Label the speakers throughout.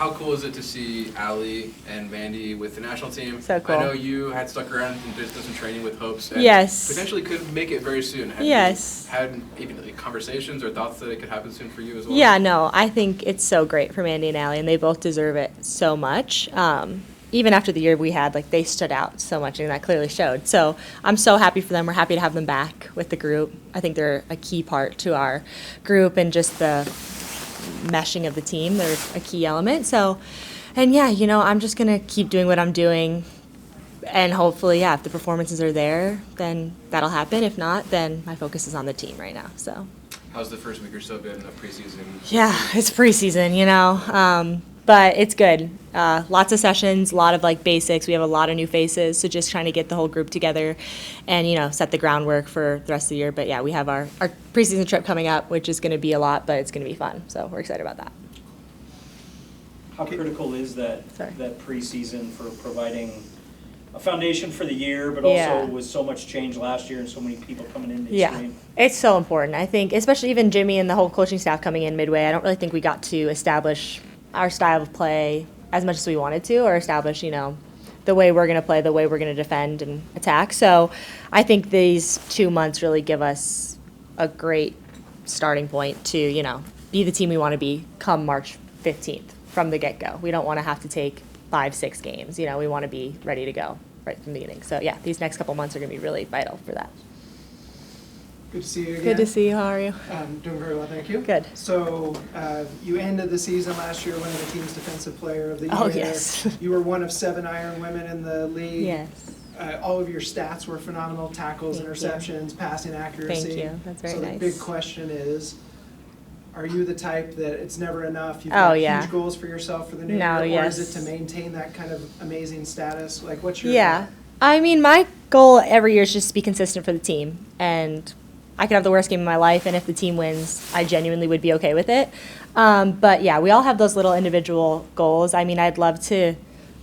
Speaker 1: how cool is it to see Allie and Vandy with the national team?
Speaker 2: So cool.
Speaker 1: I know you had stuck around and did some training with hopes. And
Speaker 2: Yes.
Speaker 1: potentially could make it very soon. Have
Speaker 2: Yes.
Speaker 1: you had even conversations or thoughts that it could happen soon for you as well?
Speaker 2: Yeah, no, I think it's so great for Mandy and Allie, and they both deserve it so much. Even after the year we had, like, they stood out so much, and that clearly showed. So I'm so happy for them. We're happy to have them back with the group. I think they're a key part to our group and just the meshing of the team. They're a key element. So, and yeah, I'm just going to keep doing what I'm doing. And hopefully, yeah, if the performances are there, then that'll happen. If not, then my focus is on the team right now. So.
Speaker 1: How's the first week or so been of preseason?
Speaker 2: Yeah, it's preseason, but it's good. Lots of sessions, a lot of basics. We have a lot of new faces, so just trying to get the whole group together and set the groundwork for the rest of the year. But yeah, we have our preseason trip coming up, which is going to be a lot, but it's going to be fun. So we're excited about that.
Speaker 3: How critical is that preseason for providing a foundation for the year, but also with so much change last year and so many people coming in midstream?
Speaker 2: It's so important. I think, especially even Jimmy and the whole coaching staff coming in midway, I don't really think we got to establish our style of play as much as we wanted to, or establish, the way we're going to play, the way we're going to defend and attack. So I think these 2 months really give us a great starting point to, be the team we want to be come March 15th from the get-go. We don't want to have to take 5-6 games. We want to be ready to go right from the beginning. So yeah, these next couple months are going to be really vital for that.
Speaker 4: Good to see you again.
Speaker 2: Good to see you. How are you?
Speaker 4: Doing very well, thank you.
Speaker 2: Good.
Speaker 4: So you ended the season last year winning the team's Defensive Player of the Year.
Speaker 2: Oh, yes.
Speaker 4: You were one of 7 Iron Women in the league.
Speaker 2: Yes.
Speaker 4: All of your stats were phenomenal: tackles,
Speaker 2: Thank
Speaker 4: interceptions,
Speaker 2: you.
Speaker 4: passing accuracy.
Speaker 2: Thank you. That's very nice.
Speaker 4: So the big question is, are you the type that it's never enough? You've
Speaker 2: Oh,
Speaker 4: got
Speaker 2: yeah.
Speaker 4: huge goals for yourself for the new
Speaker 2: No,
Speaker 4: year? Or
Speaker 2: yes.
Speaker 4: is it to maintain that kind of amazing status? Like, what's your
Speaker 2: Yeah. I mean, my goal every year is just to be consistent for the team. And I could have the worst game of my life, and if the team wins, I genuinely would be okay with it. But yeah, we all have those little individual goals. I mean, I'd love to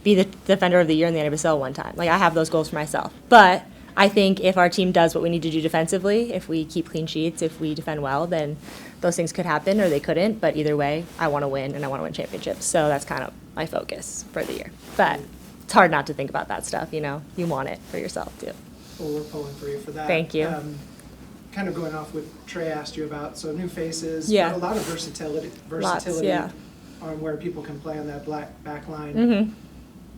Speaker 2: be the defender of the year in the NWSL one time. Like, I have those goals for myself. But I think if our team does what we need to do defensively, if we keep clean sheets, if we defend well, then those things could happen or they couldn't. But either way, I want to win, and I want to win championships. So that's kind of my focus for the year. But it's hard not to think about that stuff, You want it for yourself, too.
Speaker 4: Well, we're pulling for you for that.
Speaker 2: Thank you.
Speaker 4: Kind of going off what Trey asked you about, so new faces,
Speaker 2: Yeah.
Speaker 4: a lot of versatility
Speaker 2: Lots, yeah.
Speaker 4: on where people can play on that back line.
Speaker 2: Mm-hmm.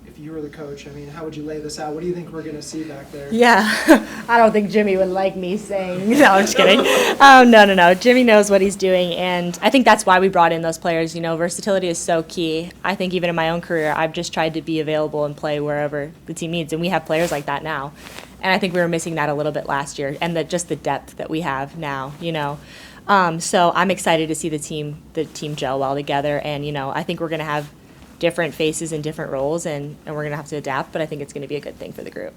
Speaker 4: If you were the coach, I mean, how would you lay this out? What do you think we're going to see back there?
Speaker 2: Yeah, I don't think Jimmy would like me saying, no, I'm just kidding. No. Jimmy knows what he's doing, and I think that's why we brought in those players. Versatility is so key. I think even in my own career, I've just tried to be available and play wherever the team needs, and we have players like that now. And I think we were missing that a little bit last year, and just the depth that we have now, So I'm excited to see the team gel well together, and, I think we're going to have different faces in different roles, and we're going to have to adapt, but I think it's going to be a good thing for the group.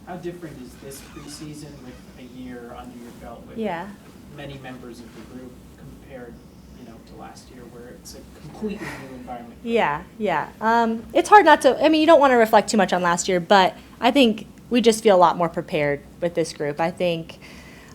Speaker 5: How different is this preseason with a year under your belt with many members of the group compared, to last year where it's a completely new environment?
Speaker 2: Yeah. It's hard not to, you don't want to reflect too much on last year, but I think we just feel a lot more prepared with this group. I think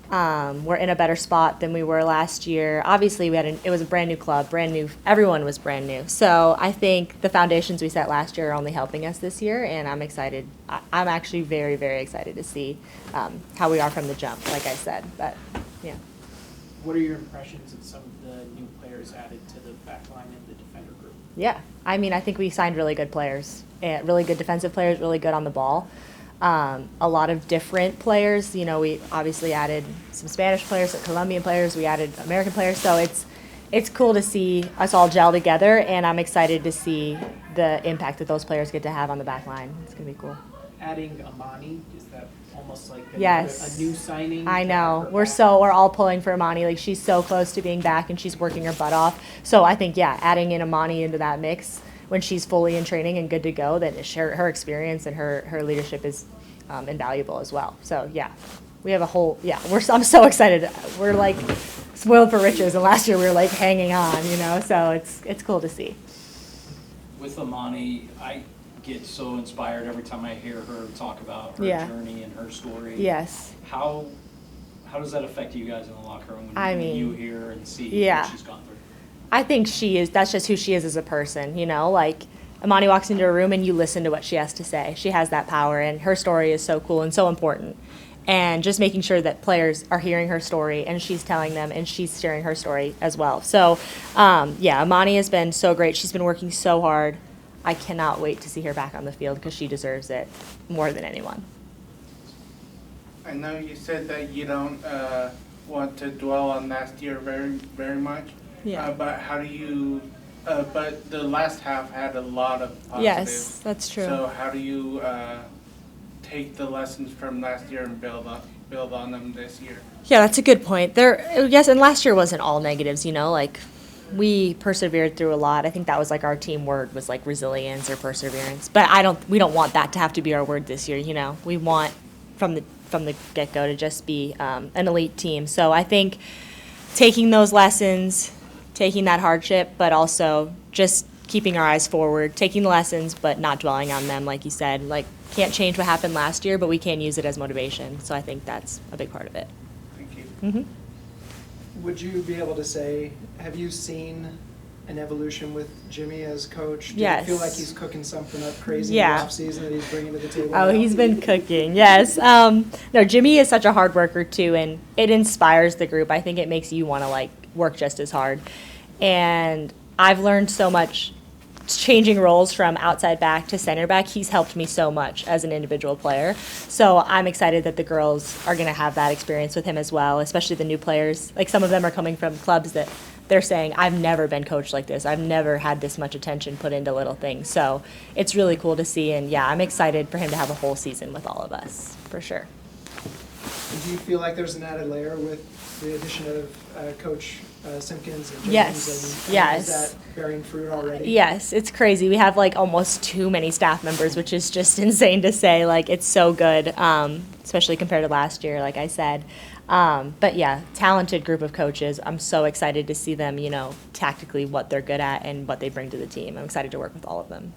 Speaker 2: we're in a better spot than we were last year. Obviously, it was a brand new club, brand new. Everyone was brand new. So I think the foundations we set last year are only helping us this year, and I'm excited. I'm actually very, very excited to see how we are from the jump, like I said. But yeah.
Speaker 5: What are your impressions of some of the new players added to the back line and the defender group?
Speaker 2: Yeah, I think we signed really good players, really good defensive players, really good on the ball. A lot of different players. We obviously added some Spanish players, some Colombian players. We added American players. So it's cool to see us all gel together, and I'm excited to see the impact that those players get to have on the back line. It's going to be cool.
Speaker 5: Adding Amani, is that almost like a new signing?
Speaker 2: I know. We're all pulling for Amani. She's so close to being back, and she's working her butt off. So I think, adding in Amani into that mix when she's fully in training and good to go, then her experience and her leadership is invaluable as well. So we have a whole I'm so excited. We're spoiled for riches, and last year we were hanging on, so it's cool to see.
Speaker 3: With Amani, I get so inspired every time I hear her talk about her journey and her story.
Speaker 2: Yes.
Speaker 3: How does that affect you guys in the locker room when you hear and see what she's gone through?
Speaker 2: I think she is. That's just who she is as a person. You know, like Imani walks into a room and you listen to what she has to say. She has that power, and her story is so cool and so important. And just making sure that players are hearing her story and she's telling them and she's sharing her story as well. So, yeah, Imani has been so great. She's been working so hard. I cannot wait to see her back on the field because she deserves it more than anyone.
Speaker 6: I know you said that you don't want to dwell on last year very much.
Speaker 2: Yeah.
Speaker 6: But how do you? But the last half had a lot of positives.
Speaker 2: Yes, that's true.
Speaker 6: So how do you take the lessons from last year and build on them this year?
Speaker 2: Yeah, that's a good point. Yes, and last year wasn't all negatives. You know, like we persevered through a lot. I think that was like our team word was like resilience or perseverance. But we don't want that to have to be our word this year. You know, we want from the get-go to just be an elite team. So I think taking those lessons, taking that hardship, but also just keeping our eyes forward, taking the lessons, but not dwelling on them, like you said. Like, can't change what happened last year, but we can use it as motivation. So I think that's a big part of it.
Speaker 6: Thank you.
Speaker 2: Mm-hmm.
Speaker 4: Would you be able to say, have you seen an evolution with Jimmy as coach? Do
Speaker 2: Yes.
Speaker 4: you feel like he's cooking something up crazy
Speaker 2: Yeah.
Speaker 4: in the offseason that he's bringing to the table?
Speaker 2: Oh,
Speaker 4: now?
Speaker 2: he's been cooking, yes. No, Jimmy is such a hard worker, too, and it inspires the group. I think it makes you want to, like, work just as hard. And I've learned so much changing roles from outside back to center back. He's helped me so much as an individual player. So I'm excited that the girls are going to have that experience with him as well, especially the new players. Like, some of them are coming from clubs that they're saying, I've never been coached like this. I've never had this much attention put into little things. So it's really cool to see. And, yeah, I'm excited for him to have a whole season with all of us, for sure.
Speaker 4: Do you feel like there's an added layer with the addition of Coach Simpkins and James?
Speaker 2: Yes,
Speaker 4: and
Speaker 2: yes.
Speaker 4: Is that bearing fruit already?
Speaker 2: Yes, it's crazy. We have like almost too many staff members, which is just insane to say. Like, it's so good, especially compared to last year, like I said. But yeah, talented group of coaches. I'm so excited to see them, you know, tactically what they're good at and what they bring to the team. I'm excited to work with all of them.